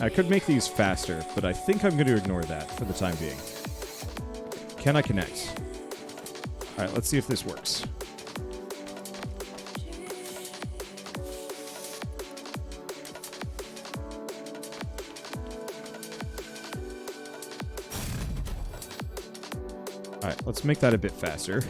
I could make these faster, but I think I'm going to ignore that for the time being. Can I connect? Alright, let's see if this works. Alright, let's make that a bit faster.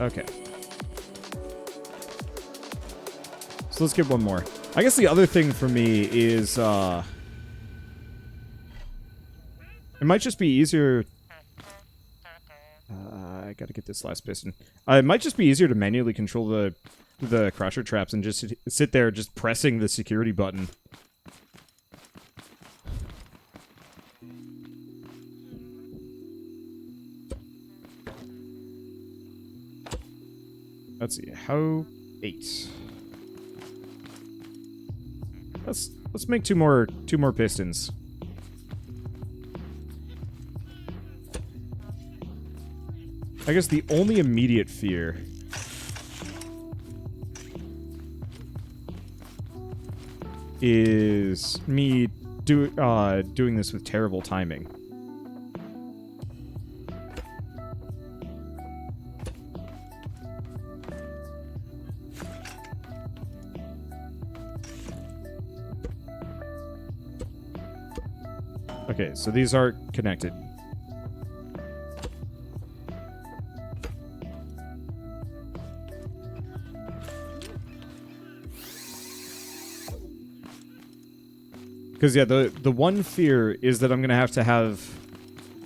Okay. So let's get one more. I guess the other thing for me is, it might just be easier... I gotta get this last piston. It might just be easier to manually control the crusher traps and just sit there just pressing the security button. Let's see, how 8. Let's make two more pistons. I guess the only immediate fear is me doing this with terrible timing. Okay, so these are connected. Because, yeah, the one fear is that I'm going to have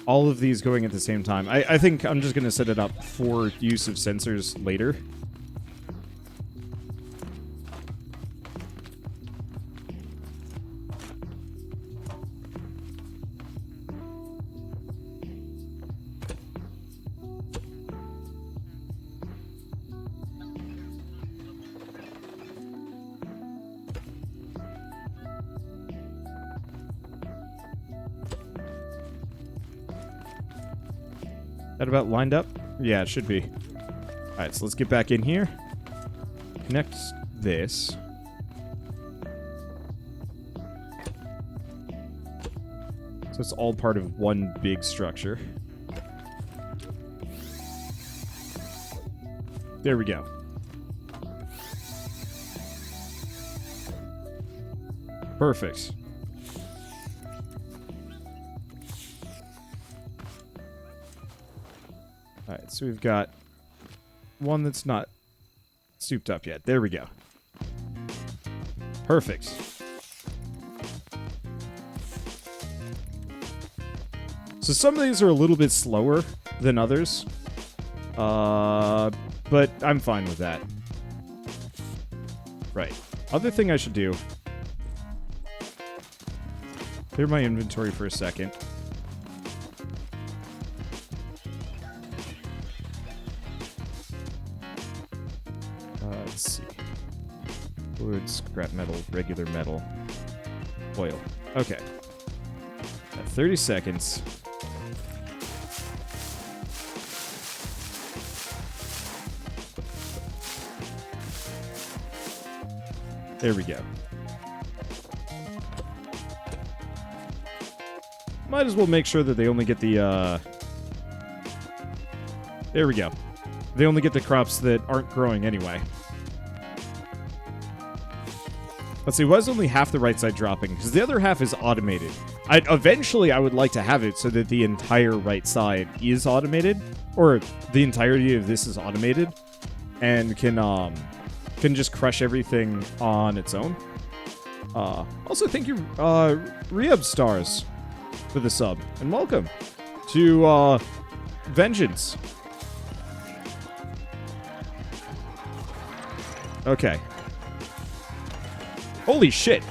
all of these going at the same time. I think I'm just going to set it up for use of sensors later. That about lined up? Yeah, it should be. Alright, so let's get back in here. Connect this. So it's all part of one big structure. There we go. Perfect. Alright, so we've got one that's not souped up yet. There we go. Perfect. So some of these are a little bit slower than others. But I'm fine with that. Right. Other thing I should do. Clear my inventory for a second. Let's see. Wood, scrap metal, regular metal, oil. Okay. At 30 seconds. There we go. Might as well make sure that they only get the, There we go. They only get the crops that aren't growing anyway. Let's see, why is only half the right side dropping? Because the other half is automated. Eventually, I would like to have it so that the entire right side is automated, or the entirety of this is automated, and can just crush everything on its own. Also, thank you, Rehab Stars, for the sub, and welcome to Vengeance. Okay. Holy shit.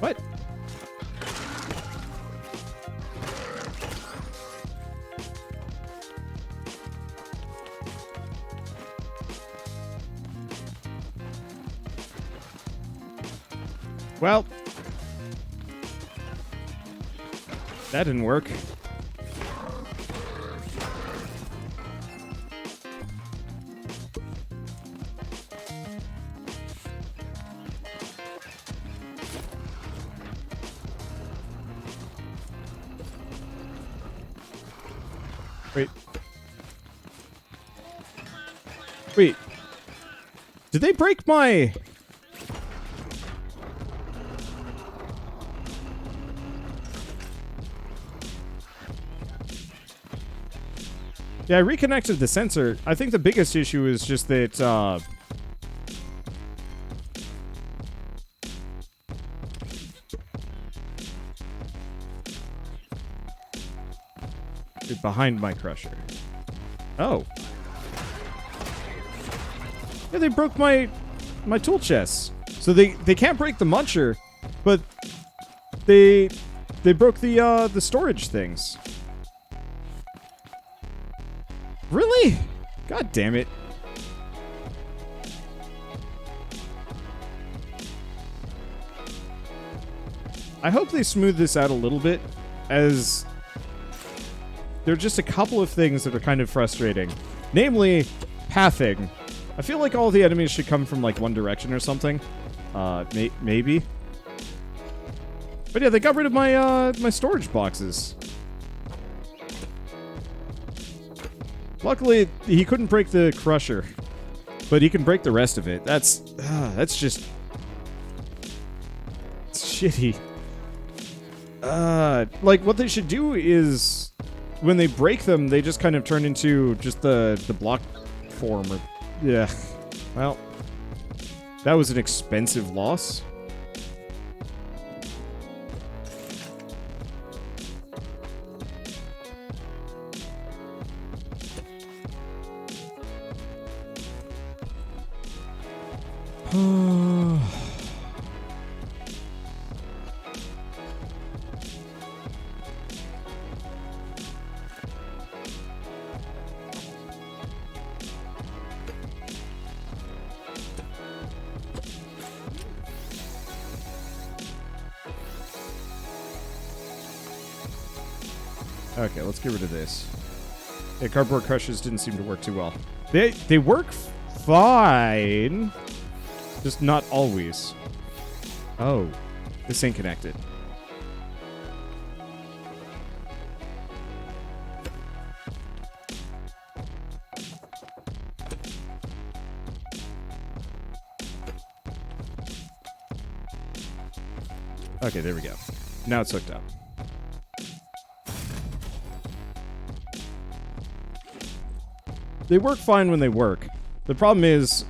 What? Well, that didn't work. Wait. Wait. Did they break my... Yeah, I reconnected the sensor. I think the biggest issue is just that, behind my crusher. Oh. Yeah, they broke my tool chest. So they can't break the muncher, but they broke the storage things. Really? God damn it. I hope they smooth this out a little bit, as there are just a couple of things that are kind of frustrating. Namely, pathing. I feel like all the enemies should come from, like, one direction or something. Maybe. But yeah, they got rid of my, my storage boxes. Luckily, he couldn't break the crusher, but he can break the rest of it. That's just... it's shitty. Like, what they should do is, when they break them, they just kind of turn into just the block form. Or, yeah. Well, that was an expensive loss. Okay, let's get rid of this. Yeah, cardboard crushers didn't seem to work too well. They work fine, just not always. Oh, this ain't connected. Okay, there we go. Now it's hooked up. They work fine when they work. The problem is...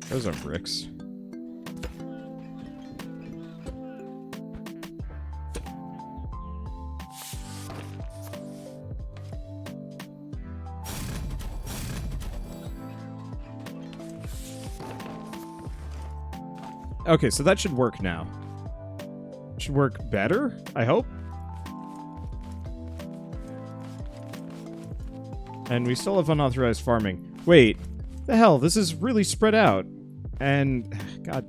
those are bricks. Okay, so that should work now. Should work better, I hope. And we still have unauthorized farming. Wait, the hell, this is really spread out. And, God.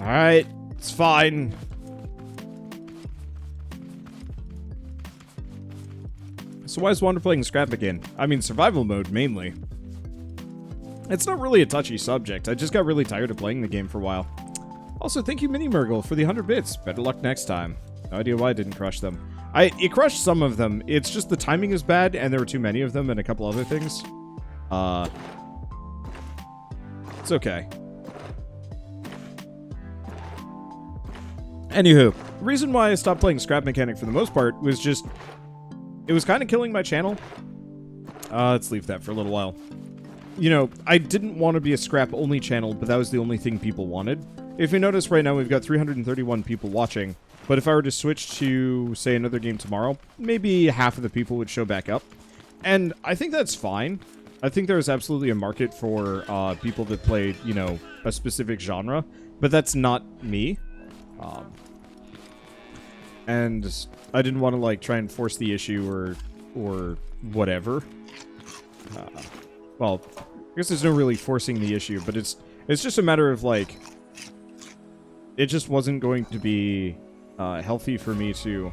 Alright, it's fine. So why is Wander playing Scrap again? I mean, survival mode, mainly. It's not really a touchy subject. I just got really tired of playing the game for a while. Also, thank you, Mini Murgle, for the 100 bits. Better luck next time. No idea why I didn't crush them. It crushed some of them. It's just the timing is bad, and there were too many of them, and a couple other things. It's okay. Anywho, the reason why I stopped playing Scrap Mechanic for the most part was just... it was kind of killing my channel. Let's leave that for a little while. you know, I didn't want to be a scrap-only channel, but that was the only thing people wanted. If you notice right now, we've got 331 people watching, but if I were to switch to, say, another game tomorrow, maybe half of the people would show back up. And I think that's fine. I think there is absolutely a market for people that play, you know, a specific genre, but that's not me. And I didn't want to, like, try and force the issue or whatever. Well, I guess there's no really forcing the issue, but it's just a matter of, like, it just wasn't going to be healthy for me to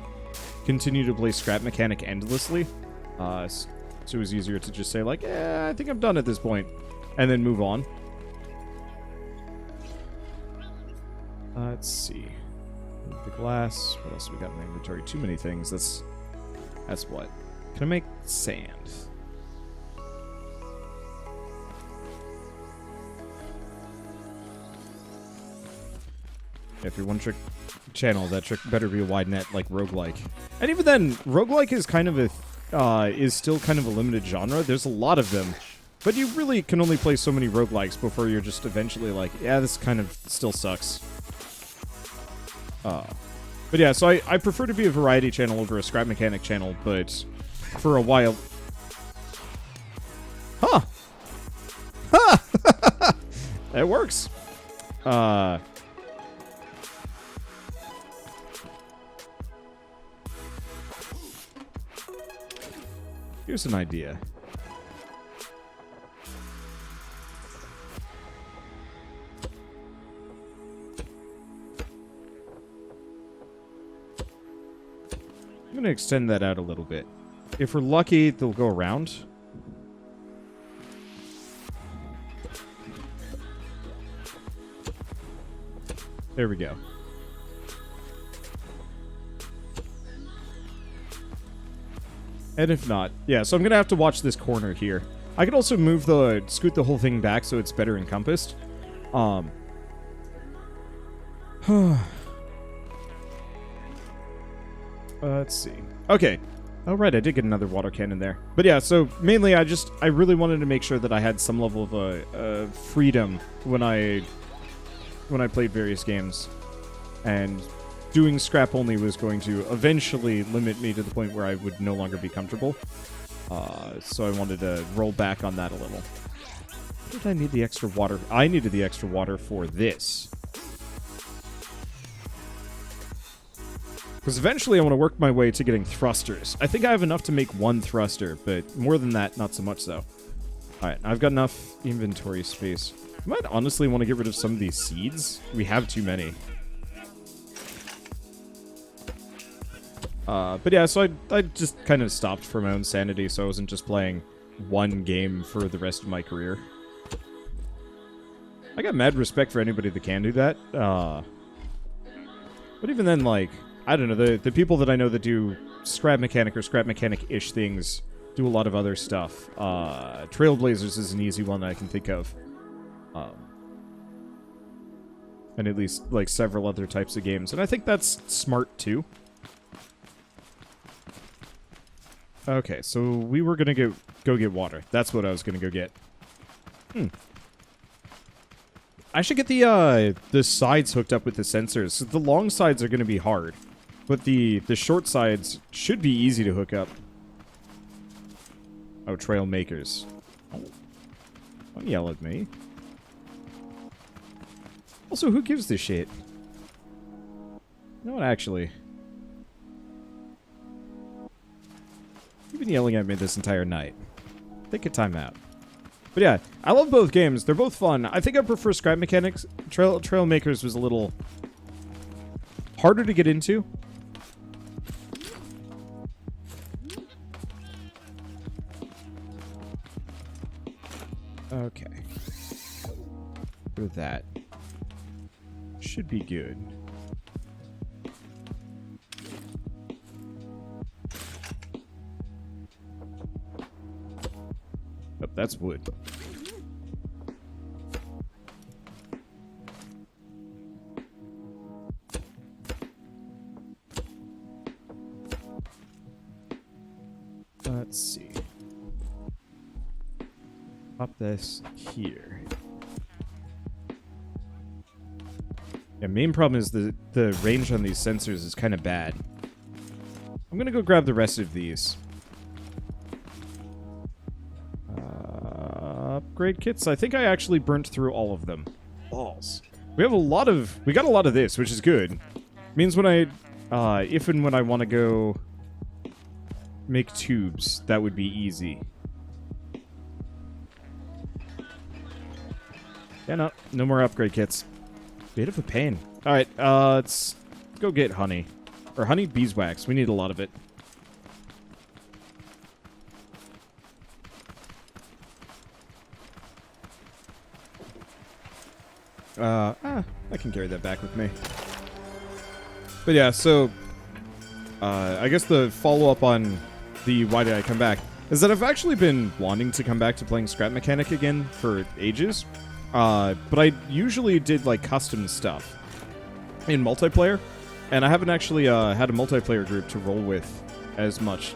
continue to play scrap mechanic endlessly. So it was easier to just say, like, I think I'm done at this point, and then move on. Let's see. Move the glass. What else we got in the inventory? Too many things. That's what. Can I make sand? If you're one trick channel, that trick better be a wide net like roguelike. And even then, roguelike is kind of is still kind of a limited genre. There's a lot of them, but you really can only play so many roguelikes before you're just eventually like, yeah, this kind of still sucks. But yeah, so I prefer to be a variety channel over a scrap mechanic channel, but for a while... Huh! Huh! It works. Here's an idea. I'm going to extend that out a little bit. If we're lucky, they'll go around. There we go. And if not, yeah, so I'm going to have to watch this corner here. I could also scoot the whole thing back so it's better encompassed. Let's see. Okay. Oh, right, I did get another water cannon there. But yeah, so mainly I really wanted to make sure that I had some level of freedom when I played various games. And doing scrap only was going to eventually limit me to the point where I would no longer be comfortable. So I wanted to roll back on that a little. Why did I need the extra water? I needed the extra water for this. Because eventually I want to work my way to getting thrusters. I think I have enough to make one thruster, but more than that, not so much so. Alright, I've got enough inventory space. I might honestly want to get rid of some of these seeds. We have too many. But yeah, so I just kind of stopped for my own sanity, so I wasn't just playing one game for the rest of my career. I got mad respect for anybody that can do that. But even then, like, I don't know, the people that I know that do scrap mechanic or scrap mechanic-ish things do a lot of other stuff. Trailblazers is an easy one that I can think of. And at least, like, several other types of games. And I think that's smart, too. Okay, so we were gonna go get water. That's what I was gonna go get. I should get the sides hooked up with the sensors. So the long sides are gonna be hard, but the short sides should be easy to hook up. Oh, trail makers. Don't yell at me. Also, who gives this shit? You know what, actually? You've been yelling at me this entire night. Take a time out. But yeah, I love both games. They're both fun. I think I prefer scrap mechanics. Trail Makers was a little harder to get into. Okay. With that. Should be good. Oh, that's wood. Let's see. Pop this here. Yeah, main problem is the range on these sensors is kind of bad. I'm gonna go grab the rest of these. Upgrade kits. I think I actually burnt through all of them. Balls. We got a lot of this, which is good. Means when I, if and when I want to go make tubes, that would be easy. Yeah, no more upgrade kits. Bit of a pain. Alright, let's go get honey. Or honey beeswax. We need a lot of it. I can carry that back with me. But yeah, so I guess the follow-up on the why did I come back is that I've actually been wanting to come back to playing Scrap Mechanic again for ages. But I usually did like custom stuff in multiplayer, and I haven't actually had a multiplayer group to roll with as much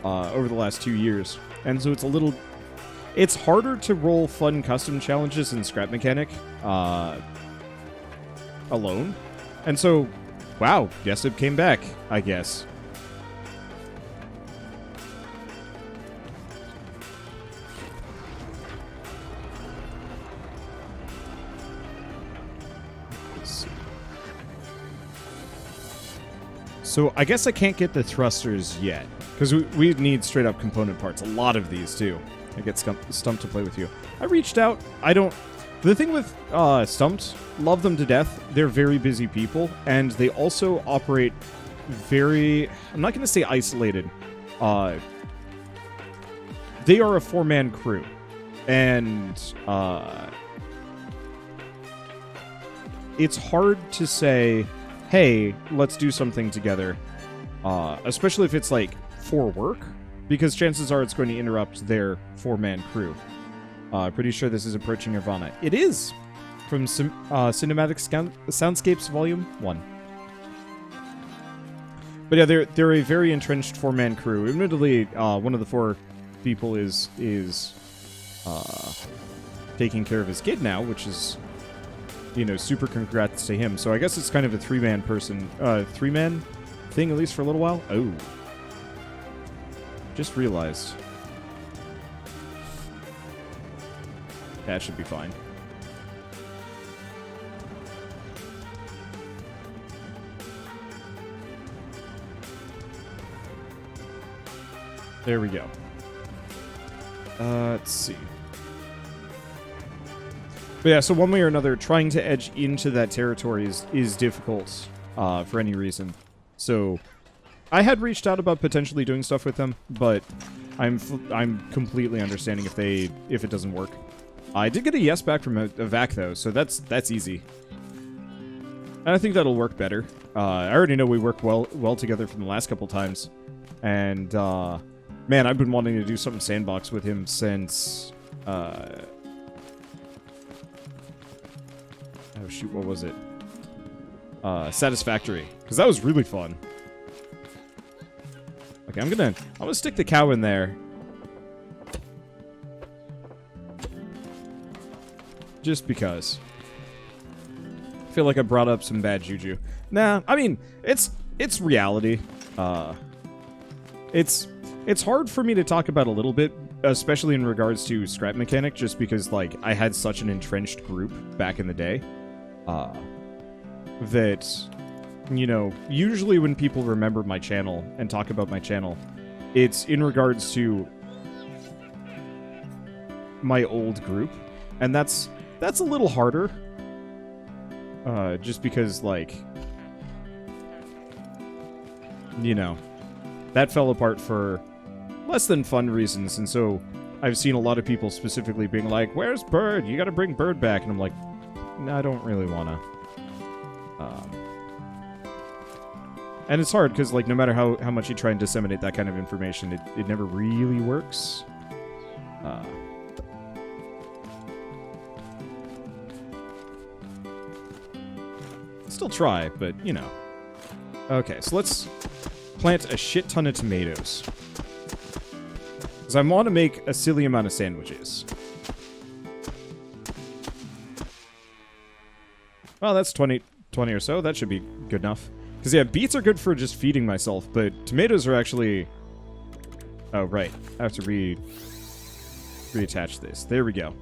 over the last 2 years. And so it's harder to roll fun custom challenges in Scrap Mechanic alone. And so, wow, Jessup came back, I guess. So I guess I can't get the thrusters yet, because we need straight up component parts. A lot of these too. I get Stumped to play with you. I reached out. The thing with Stumped, love them to death. They're very busy people, and they also operate very, I'm not going to say isolated. They are a 4-man crew, and it's hard to say, hey, let's do something together, especially if it's like for work, because chances are it's going to interrupt their 4-man crew. Pretty sure this is approaching Nirvana. It is! From Cinematic Soundscapes Volume 1. But yeah, they're a very entrenched 4-man crew. Admittedly, one of the 4 people is taking care of his kid now, which is, you know, super congrats to him. So I guess it's kind of a 3-man thing, at least for a little while. Oh. Just realized. That should be fine. There we go. Let's see. But yeah, so one way or another, trying to edge into that territory is difficult for any reason. So I had reached out about potentially doing stuff with them, but I'm completely understanding if it doesn't work. I did get a yes back from a vac though, so that's easy. And I think that'll work better. I already know we work well together from the last couple times, and man, I've been wanting to do something sandbox with him since. Oh shoot, what was it? Satisfactory, because that was really fun. Okay, I'm gonna stick the cow in there. Just because. I feel like I brought up some bad juju. Nah, I mean, it's reality. It's hard for me to talk about a little bit, especially in regards to Scrap Mechanic, just because, like, I had such an entrenched group back in the day. That, you know, usually when people remember my channel and talk about my channel, it's in regards to my old group. And that's a little harder. Just because, like, you know, that fell apart for less than fun reasons, and so I've seen a lot of people specifically being like, where's Bird? You gotta bring Bird back. And I'm like, no, I don't really wanna. And it's hard, because, like, no matter how much you try and disseminate that kind of information, it never really works. Still try, but, you know. Okay, so let's plant a shit ton of tomatoes. Because I want to make a silly amount of sandwiches. Well, that's 20 or so. That should be good enough. Because, yeah, beets are good for just feeding myself, but tomatoes are actually... Oh, right. I have to reattach this. There we go.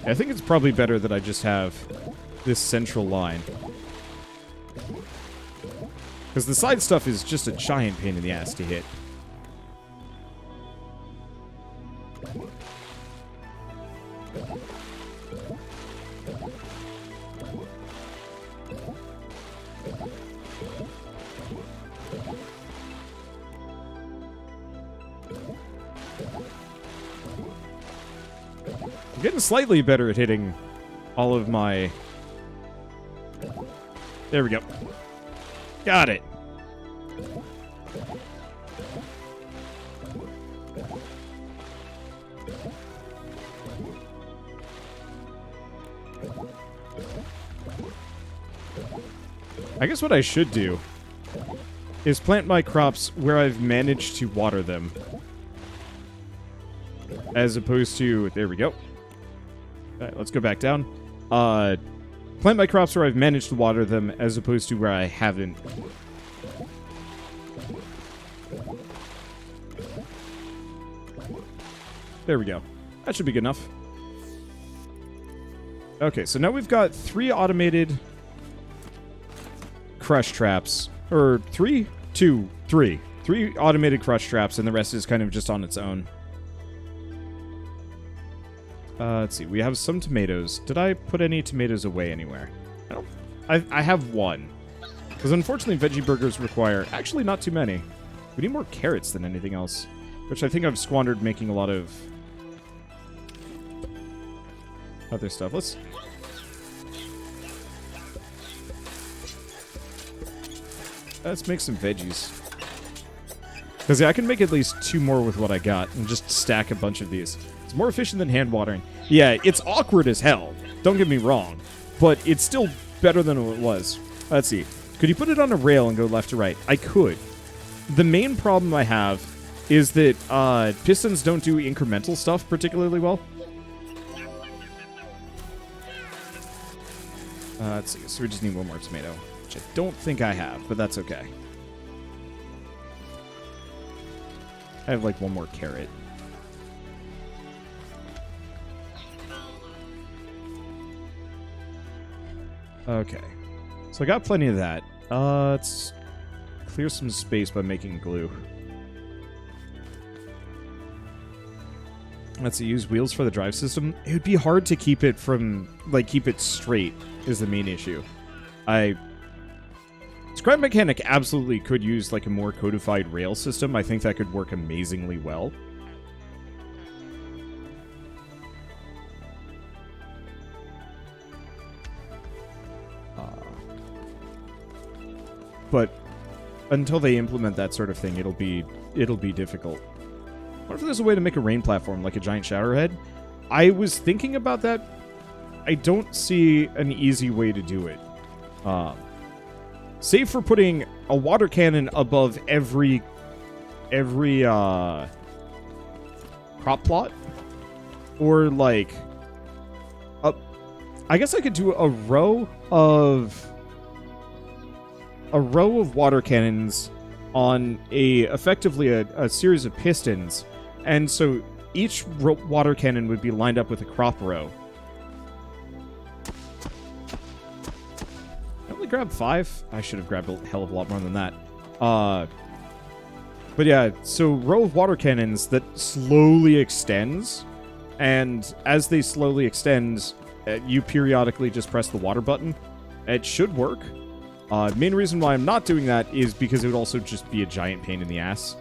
I think it's probably better that I just have this central line. Because the side stuff is just a giant pain in the ass to hit. I'm getting slightly better at hitting all of my... There we go. Got it. I guess what I should do is plant my crops where I've managed to water them. As opposed to... There we go. Alright, let's go back down. Plant my crops where I've managed to water them, as opposed to where I haven't. There we go. That should be good enough. Okay, so now we've got 3 automated crush traps. Or 3? 2, 3. 3 automated crush traps, and the rest is kind of just on its own. Let's see. We have some tomatoes. Did I put any tomatoes away anywhere? I have 1. Because unfortunately, veggie burgers require... Actually, not too many. We need more carrots than anything else. Which I think I've squandered making a lot of... other stuff. Let's make some veggies. Because yeah, I can make at least 2 more with what I got and just stack a bunch of these. It's more efficient than hand watering. Yeah, it's awkward as hell. Don't get me wrong. But it's still better than it was. Let's see. Could you put it on a rail and go left to right? I could. The main problem I have is that pistons don't do incremental stuff particularly well. Let's see. So we just need 1 more tomato, which I don't think I have, but that's okay. I have like 1 more carrot. Okay. So I got plenty of that. Let's clear some space by making glue. Let's see, use wheels for the drive system. It would be hard to keep it from, like, keep it straight is the main issue. Scrap Mechanic absolutely could use, like, a more codified rail system. I think that could work amazingly well. But until they implement that sort of thing, it'll be difficult. What if there's a way to make a rain platform, like a giant shower head? I was thinking about that. I don't see an easy way to do it. Save for putting a water cannon above every crop plot. Or, like... I guess I could do a row of water cannons on effectively a series of pistons, and so each water cannon would be lined up with a crop row. I only grabbed 5. I should have grabbed a hell of a lot more than that. But yeah, so row of water cannons that slowly extends, and as they slowly extend, you periodically just press the water button. It should work. Main reason why I'm not doing that is because it would also just be a giant pain in the ass.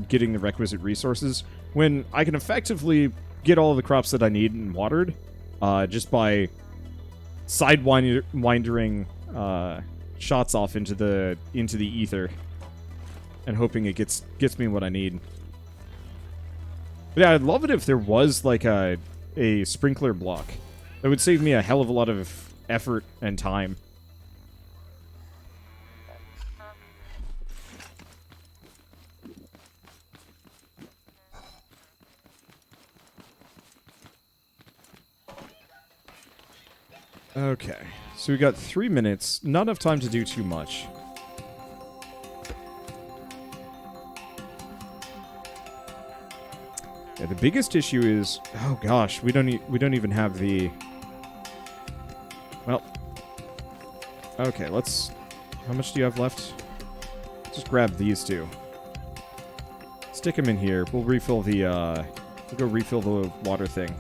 Getting the requisite resources. When I can effectively get all of the crops that I need and watered, just by sidewindering shots off into the ether and hoping it gets me what I need. But yeah, I'd love it if there was like a sprinkler block. That would save me a hell of a lot of effort and time. Okay, so we got 3 minutes. Not enough time to do too much. Yeah, the biggest issue is, oh gosh, we don't even have the. Well, okay, let's. How much do you have left? Just grab these two. Stick them in here. We'll refill the. We'll go refill the water thing.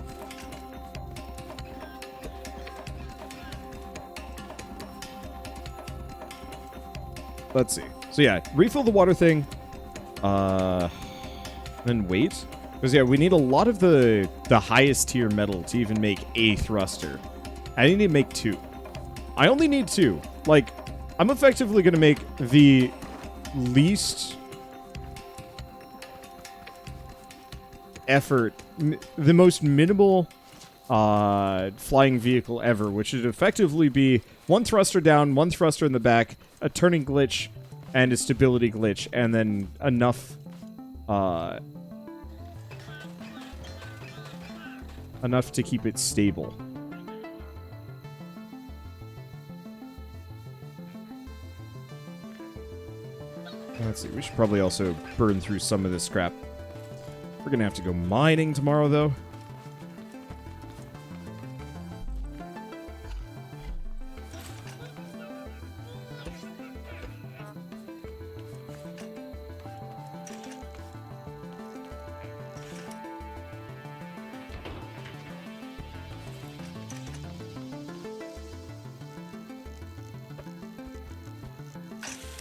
Let's see. So yeah, refill the water thing. Then wait. Because yeah, we need a lot of the highest tier metal to even make a thruster. I need to make 2. I only need 2. Like, I'm effectively going to make the least effort, the most minimal flying vehicle ever, which would effectively be 1 thruster down, 1 thruster in the back, a turning glitch, and a stability glitch, and then enough to keep it stable. Let's see, we should probably also burn through some of this scrap. We're gonna have to go mining tomorrow, though.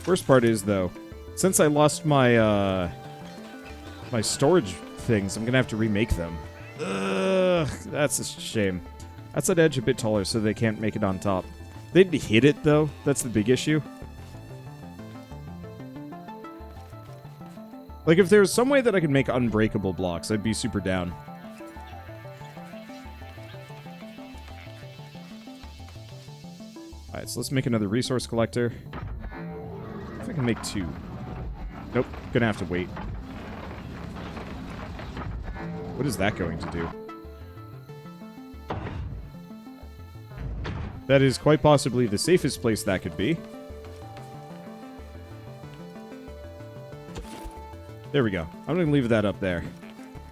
Worst part is, though, since I lost my my storage things, I'm gonna have to remake them. Ugh, that's a shame. That's that edge a bit taller, so they can't make it on top. They'd hit it, though. That's the big issue. Like, if there's some way that I could make unbreakable blocks, I'd be super down. Alright, so let's make another resource collector. I can make 2. Nope, gonna have to wait. What is that going to do? That is quite possibly the safest place that could be. There we go. I'm gonna leave that up there.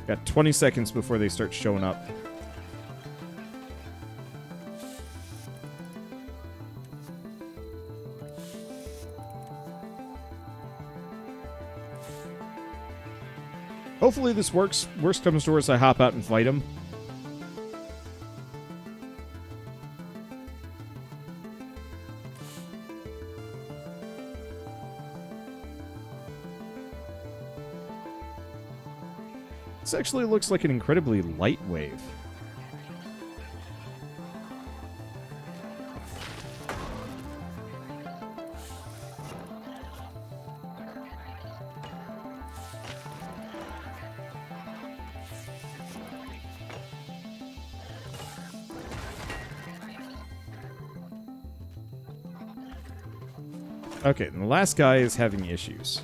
Got 20 seconds before they start showing up. Hopefully this works. Worst comes to worst, I hop out and fight him. This actually looks like an incredibly light wave. Okay, and the last guy is having issues.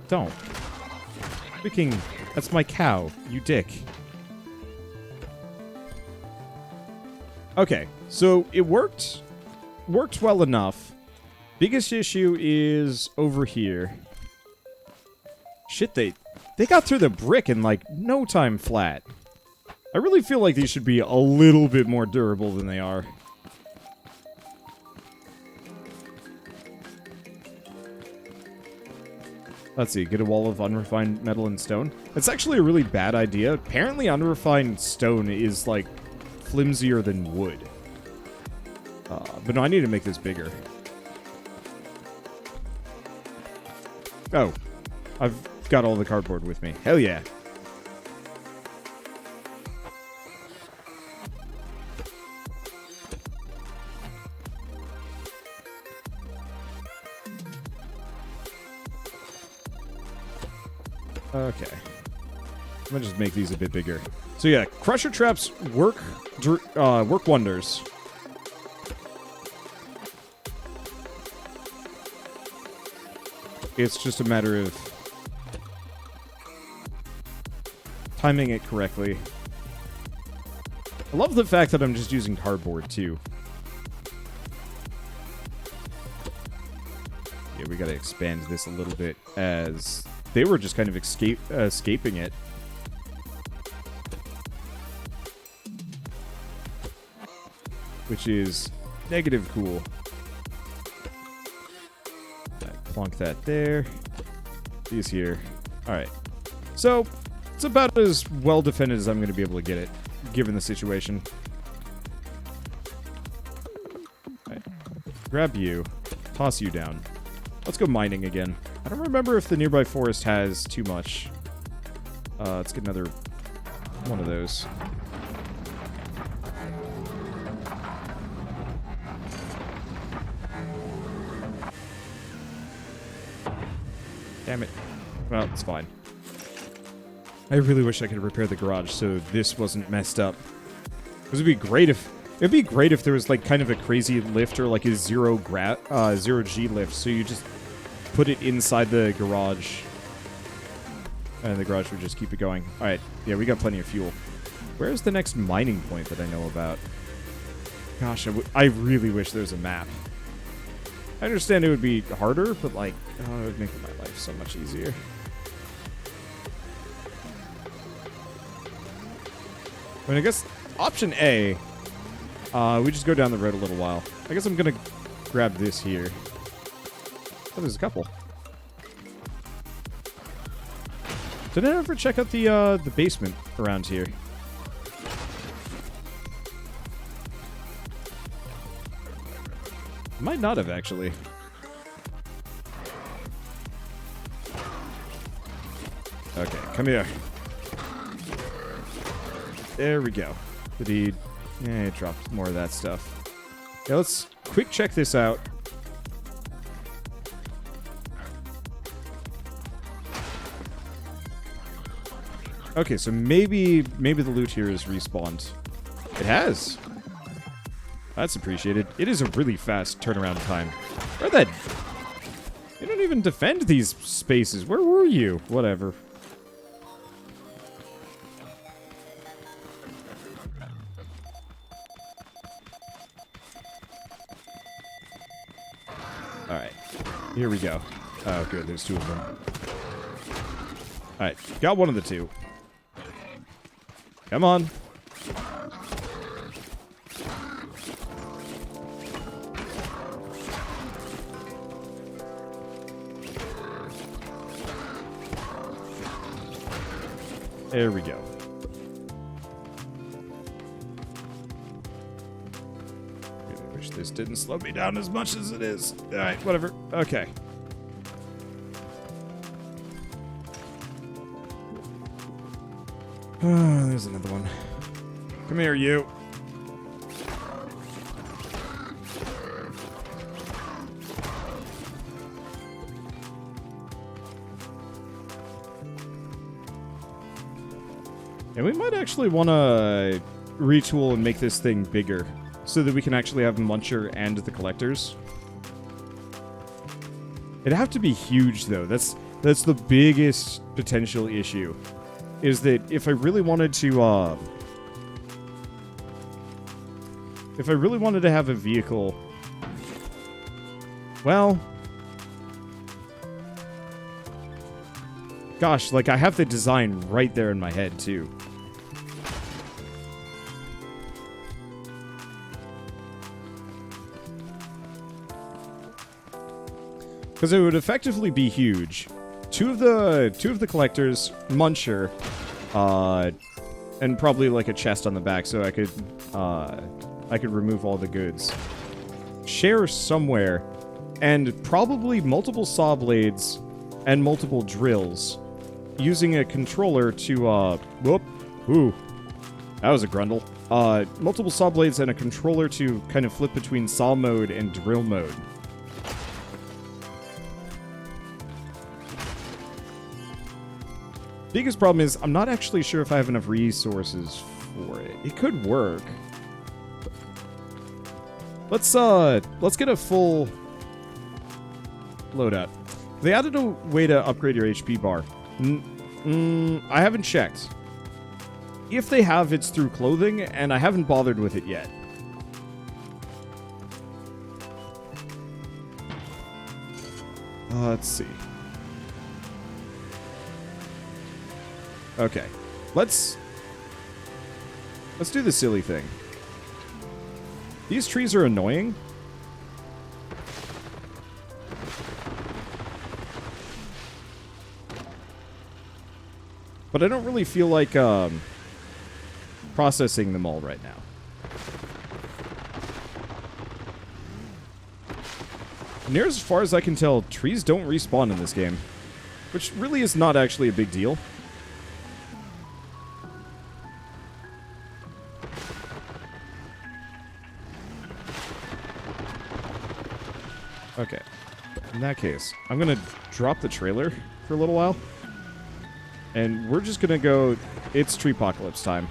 Don't. Freaking... That's my cow, you dick. Okay, so it worked. Worked well enough. Biggest issue is over here. Shit, they got through the brick in, like, no time flat. I really feel like these should be a little bit more durable than they are. Let's see, get a wall of unrefined metal and stone. It's actually a really bad idea. Apparently unrefined stone is, like, flimsier than wood. But no, I need to make this bigger. Oh. I've got all the cardboard with me. Hell yeah. Okay. I'm gonna just make these a bit bigger. So yeah, crusher traps work wonders. It's just a matter of timing it correctly. I love the fact that I'm just using cardboard, too. Yeah, we gotta expand this a little bit, as they were just kind of escaping it. Which is negative cool. Plonk that there. These here. Alright. So, it's about as well defended as I'm going to be able to get it, given the situation. Alright. Grab you. Toss you down. Let's go mining again. I don't remember if the nearby forest has too much. Let's get another one of those. Damn it. Well, it's fine. I really wish I could repair the garage so this wasn't messed up. Because it'd be great if there was like kind of a crazy lift or like a zero G lift, so you just put it inside the garage and the garage would just keep it going. Alright, yeah, we got plenty of fuel. Where's the next mining point that I know about? Gosh, I really wish there was a map. I understand it would be harder, but like, oh, it would make my life so much easier. I mean, I guess option A, we just go down the road a little while. I guess I'm gonna grab this here. Oh, there's a couple. Did I ever check out the basement around here? Might not have, actually. Okay, come here. There we go. Did he... Yeah, it dropped more of that stuff. Yeah, let's quick check this out. Okay, so maybe the loot here is respawned. It has. That's appreciated. It is a really fast turnaround time. Where that? You don't even defend these spaces. Where were you? Whatever. Alright. Here we go. Oh, good. There's two of them. Alright. Got one of the two. Come on. There we go. I wish this didn't slow me down as much as it is. Alright, whatever. Okay. Oh, there's another one. Come here, you. And we might actually want to retool and make this thing bigger so that we can actually have Muncher and the collectors. It'd have to be huge, though. That's the biggest potential issue. Is that if I really wanted to, have a vehicle, well, gosh, like I have the design right there in my head too. Because it would effectively be huge. Two of the collectors, Muncher, and probably like a chest on the back, so I could remove all the goods. Share somewhere, and probably multiple saw blades and multiple drills, using a controller to ooh, that was a grundle. Multiple saw blades and a controller to kind of flip between saw mode and drill mode. Biggest problem is I'm not actually sure if I have enough resources for it. It could work. Let's get a full loadout. They added a way to upgrade your HP bar. I haven't checked. if they have, it's through clothing, and I haven't bothered with it yet. Let's see. Okay. Let's do the silly thing. These trees are annoying. But I don't really feel like processing them all right now. Near as far as I can tell, trees don't respawn in this game, which really is not actually a big deal. Okay. In that case, I'm going to drop the trailer for a little while. And we're just going to go, it's Treepocalypse time.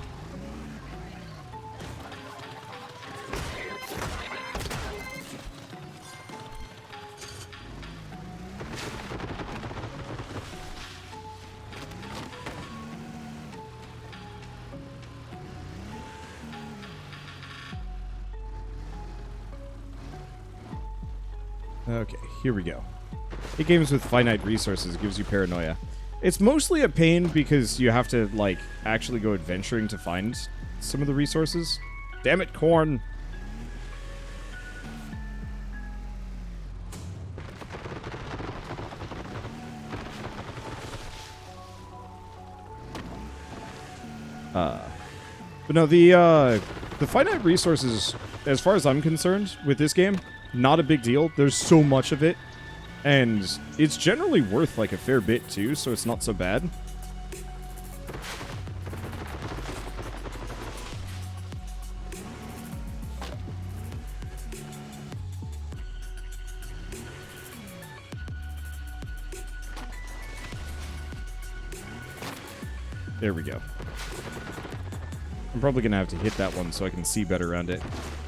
Okay, here we go. 8 games with finite resources gives you paranoia. It's mostly a pain because you have to, like, actually go adventuring to find some of the resources. Damn it, corn! But no, the finite resources, as far as I'm concerned, with this game, not a big deal. There's so much of it. And it's generally worth, like, a fair bit, too, so it's not so bad. There we go. I'm probably going to have to hit that one so I can see better around it.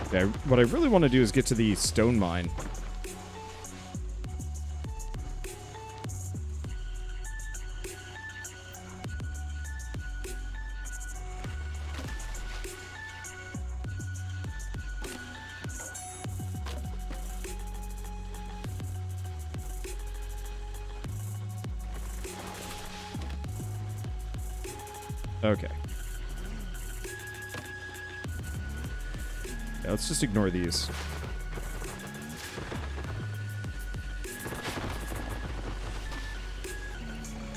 Okay, what I really want to do is get to the stone mine. Okay. Yeah, let's just ignore these.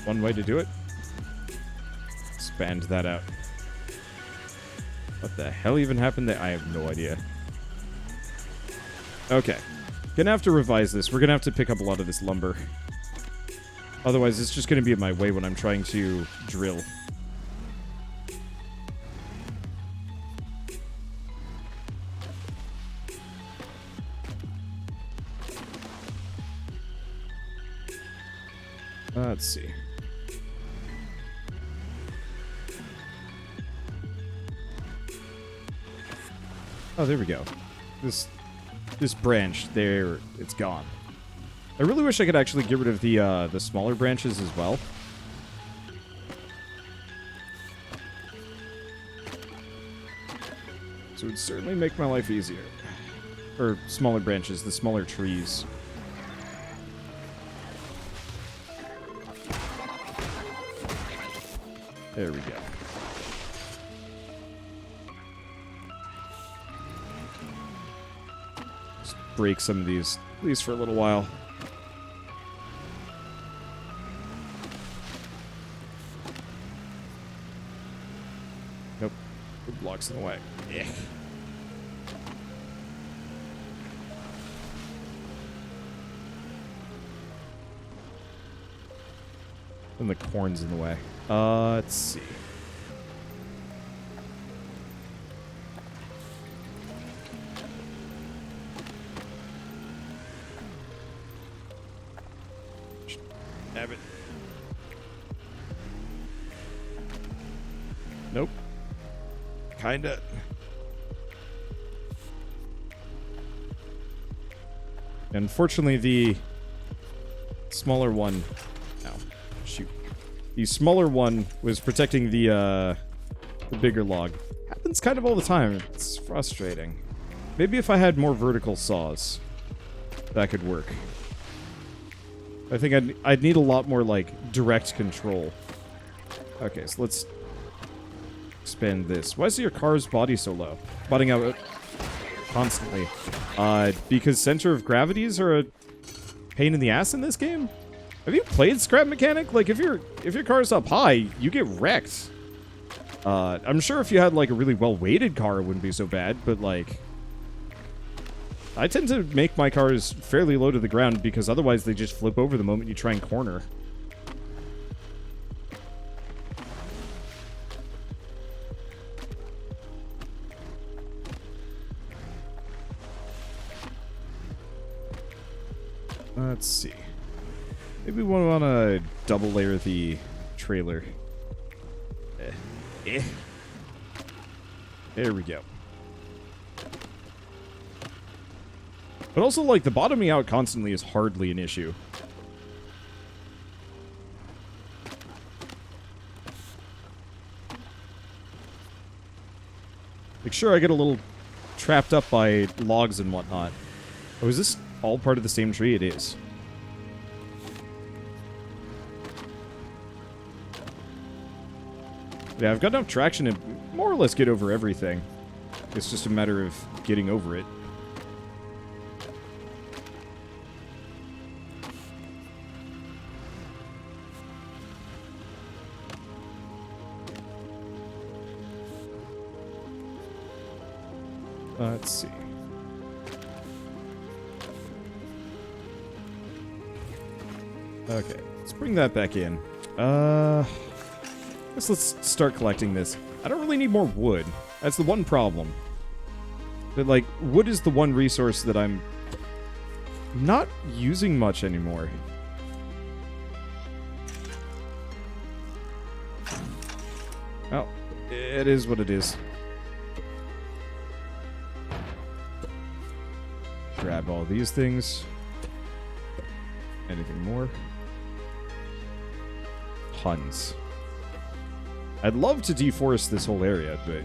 One way to do it. Expand that out. What the hell even happened there? I have no idea. Okay. Gonna have to revise this. We're gonna have to pick up a lot of this lumber. Otherwise, it's just gonna be in my way when I'm trying to drill. Let's see. Oh, there we go. This branch there, it's gone. I really wish I could actually get rid of the smaller branches as well. So it would certainly make my life easier. Or smaller branches, the smaller trees. There we go. Just break some of these, at least for a little while. Nope. It blocks in the way. Yeah. And the corn's in the way. Let's see. Have it. Nope. Kinda. Unfortunately, the smaller one... Ow. Shoot. The smaller one was protecting the the bigger log. Happens kind of all the time. It's frustrating. Maybe if I had more vertical saws, that could work. I think I'd need a lot more, like, direct control. Okay, so let's expand this. Why is your car's body so low? Butting out constantly. Because center of gravities are a pain in the ass in this game? Have you played Scrap Mechanic? Like, if your car's up high, you get wrecked. I'm sure if you had, like, a really well-weighted car, it wouldn't be so bad, but, like... I tend to make my cars fairly low to the ground, because otherwise they just flip over the moment you try and corner. Let's see. Maybe we want to double layer the trailer. There we go. But also, like, the bottoming out constantly is hardly an issue. Like, sure, I get a little trapped up by logs and whatnot. Oh, is this all part of the same tree? It is. Yeah, I've got enough traction to more or less get over everything. It's just a matter of getting over it. Let's see. Okay, let's bring that back in. Guess let's start collecting this. I don't really need more wood. That's the one problem. But, like, wood is the one resource that I'm not using much anymore. Oh, it is what it is. Grab all these things. Anything more? Tons. I'd love to deforest this whole area, but...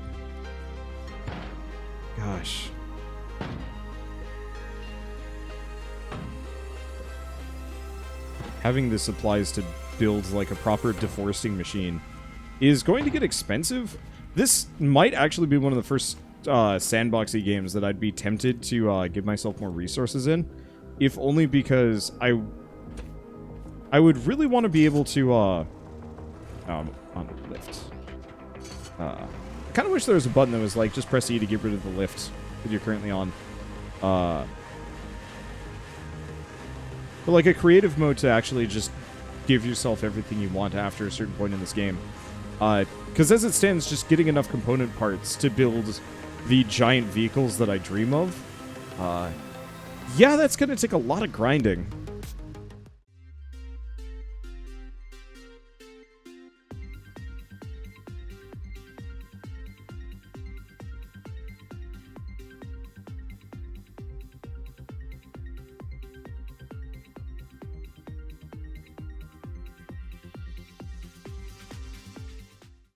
Gosh. Having the supplies to build, like, a proper deforesting machine is going to get expensive. This might actually be one of the first sandboxy games that I'd be tempted to give myself more resources in. If only because I would really want to be able to, on the lift. I kind of wish there was a button that was like, just press E to get rid of the lift that you're currently on. But like a creative mode to actually just give yourself everything you want after a certain point in this game. Because as it stands, just getting enough component parts to build the giant vehicles that I dream of, yeah, that's going to take a lot of grinding.